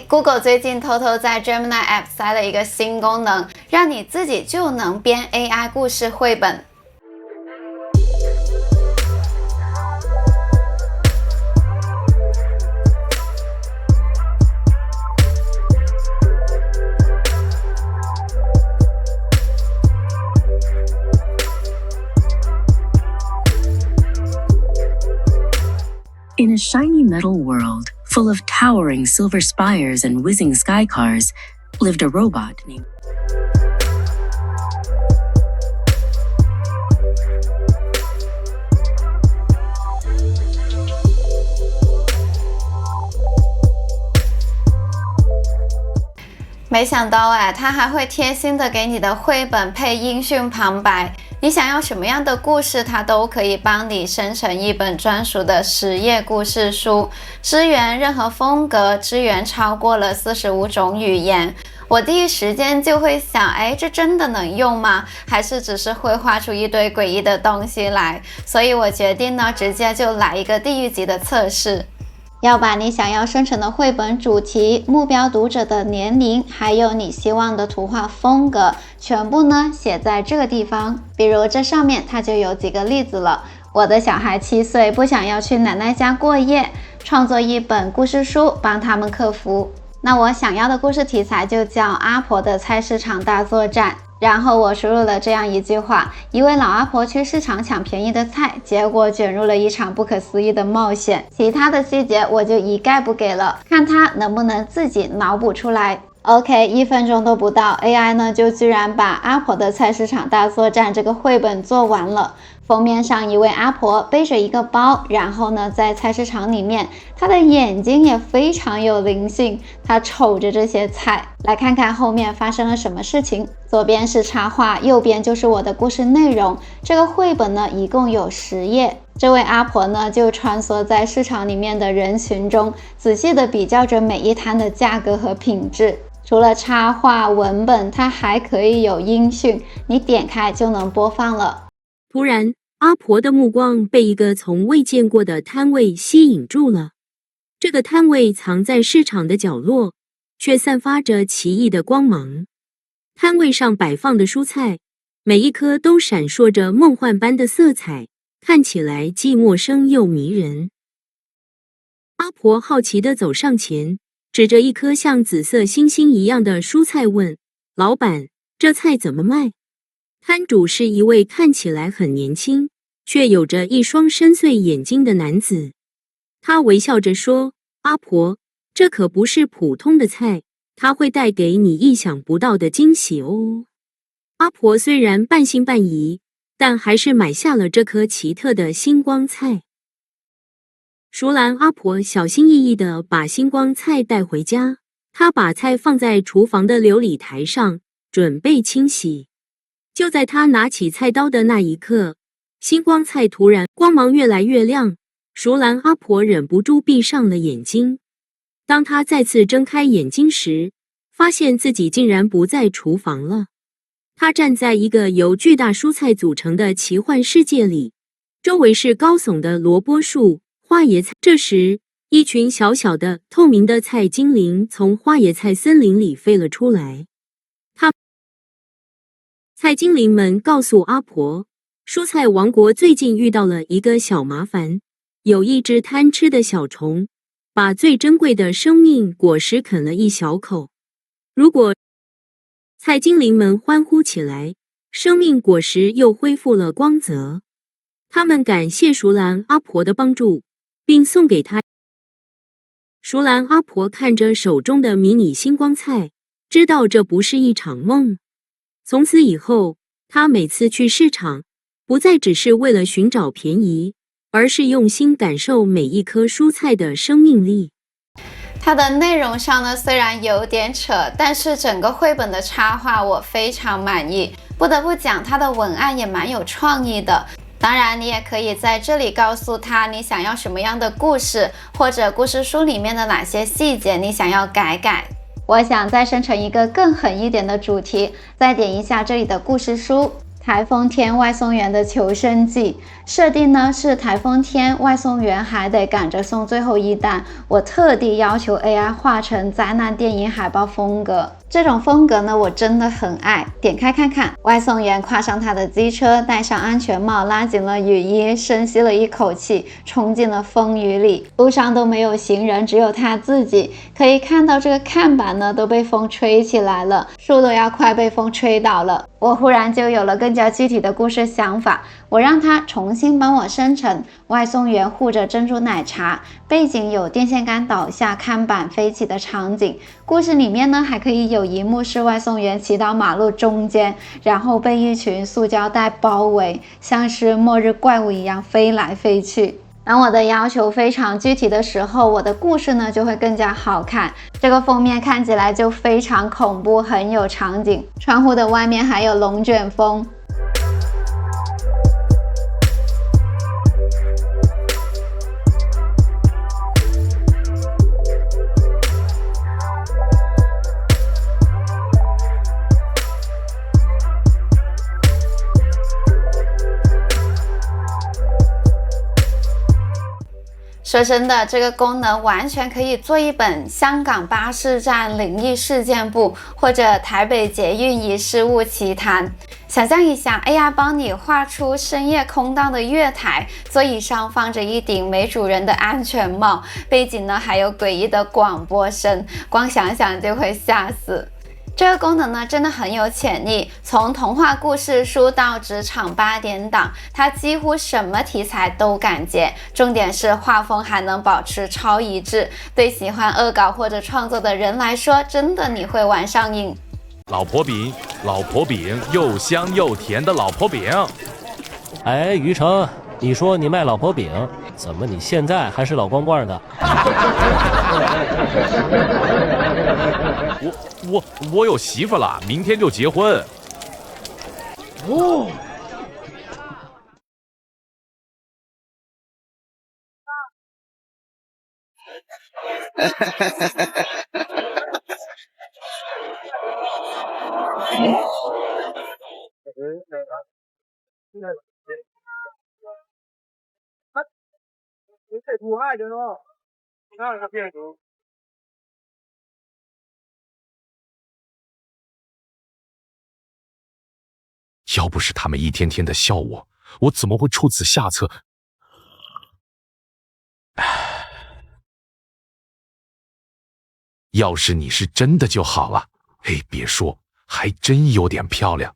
Google 最近偷偷在 Gemini App 塞了一个新功能，让你自己就能编 AI 故事绘本。In a shiny metal world, full of towering silver spires and whizzing sky cars, lived a robot named... 没想到它还会贴心的给你的绘本配音讯旁白，你想要什么样的故事，它都可以帮你生成一本专属的10页故事书，支援任何风格，支援超过了45种语言。我第一时间就会想，这真的能用吗？还是只是会画出一堆诡异的东西来？所以我决定呢，直接就来一个地狱级的测试。要把你想要生成的绘本主题、目标读者的年龄，还有你希望的图画风格，全部呢写在这个地方。比如这上面它就有几个例子了。我的小孩7岁，不想要去奶奶家过夜，创作一本故事书帮他们克服。那我想要的故事题材就叫阿婆的菜市场大作战。然后我输入了这样一句话：一位老阿婆去市场抢便宜的菜，结果卷入了一场不可思议的冒险。其他的细节我就一概不给了，看他能不能自己脑补出来。OK， 1分钟都不到 ，AI 呢就居然把阿婆的菜市场大作战这个绘本做完了。封面上一位阿婆背着一个包，然后呢在菜市场里面，她的眼睛也非常有灵性，她瞅着这些菜。来看看后面发生了什么事情。左边是插画，右边就是我的故事内容。这个绘本呢一共有10页。这位阿婆呢就穿梭在市场里面的人群中，仔细地比较着每一摊的价格和品质。除了插画文本，它还可以有音讯，你点开就能播放了。突然，阿婆的目光被一个从未见过的摊位吸引住了。这个摊位藏在市场的角落，却散发着奇异的光芒。摊位上摆放的蔬菜，每一颗都闪烁着梦幻般的色彩，看起来既陌生又迷人。阿婆好奇地走上前，指着一颗像紫色星星一样的蔬菜问：“老板，这菜怎么卖？”摊主是一位看起来很年轻，却有着一双深邃眼睛的男子。他微笑着说：“阿婆，这可不是普通的菜，它会带给你意想不到的惊喜哦。”阿婆虽然半信半疑，但还是买下了这颗奇特的星光菜。熟兰阿婆小心翼翼地把星光菜带回家，她把菜放在厨房的琉璃台上，准备清洗。就在她拿起菜刀的那一刻，星光菜突然光芒越来越亮，熟兰阿婆忍不住闭上了眼睛。当她再次睁开眼睛时，发现自己竟然不在厨房了。她站在一个由巨大蔬菜组成的奇幻世界里，周围是高耸的萝卜树、花椰菜。这时，一群小小的透明的菜精灵从花椰菜森林里飞了出来。菜精灵们告诉阿婆，蔬菜王国最近遇到了一个小麻烦，有一只贪吃的小虫，把最珍贵的生命果实啃了一小口。如果菜精灵们欢呼起来，生命果实又恢复了光泽。他们感谢熟兰阿婆的帮助，并送给她。熟兰阿婆看着手中的迷你星光菜，知道这不是一场梦。从此以后，她每次去市场，不再只是为了寻找便宜，而是用心感受每一颗蔬菜的生命力。它的内容上呢，虽然有点扯，但是整个绘本的插画我非常满意。不得不讲，它的文案也蛮有创意的。当然，你也可以在这里告诉他你想要什么样的故事，或者故事书里面的哪些细节你想要改。我想再生成一个更狠一点的主题，再点一下这里的故事书。台风天外送员的求生记，设定呢是台风天外送员还得赶着送最后一单，我特地要求 AI 画成灾难电影海报风格。这种风格呢我真的很爱，点开看看，外送员跨上他的机车，戴上安全帽，拉紧了雨衣，深吸了一口气，冲进了风雨里。路上都没有行人，只有他自己，可以看到这个看板呢都被风吹起来了，树都要快被风吹倒了。我忽然就有了更加具体的故事想法，我让他重新帮我生成外送员护着珍珠奶茶，背景有电线杆倒下、看板飞起的场景。故事里面呢还可以有一幕是外送员骑到马路中间，然后被一群塑胶袋包围，像是末日怪物一样飞来飞去。当我的要求非常具体的时候，我的故事呢就会更加好看。这个封面看起来就非常恐怖，很有场景。窗户的外面还有龙卷风。说真的，这个功能完全可以做一本香港巴士站灵异事件簿，或者台北捷运遗失物奇谈。想象一下 AI 帮你画出深夜空荡的月台，座椅上放着一顶没主人的安全帽，背景呢还有诡异的广播声，光想想就会吓死。这个功能呢真的很有潜力，从童话故事书到职场8点档，它几乎什么题材都敢接，重点是画风还能保持超一致，对喜欢恶搞或者创作的人来说，真的你会玩上瘾。老婆饼，老婆饼，又香又甜的老婆饼。哎，于成，你说你卖老婆饼，怎么你现在还是老光棍的？我有媳妇了，明天就结婚。哦。要不是他们一天天的笑我，我怎么会出此下策？要是你是真的就好了。嘿，别说，还真有点漂亮。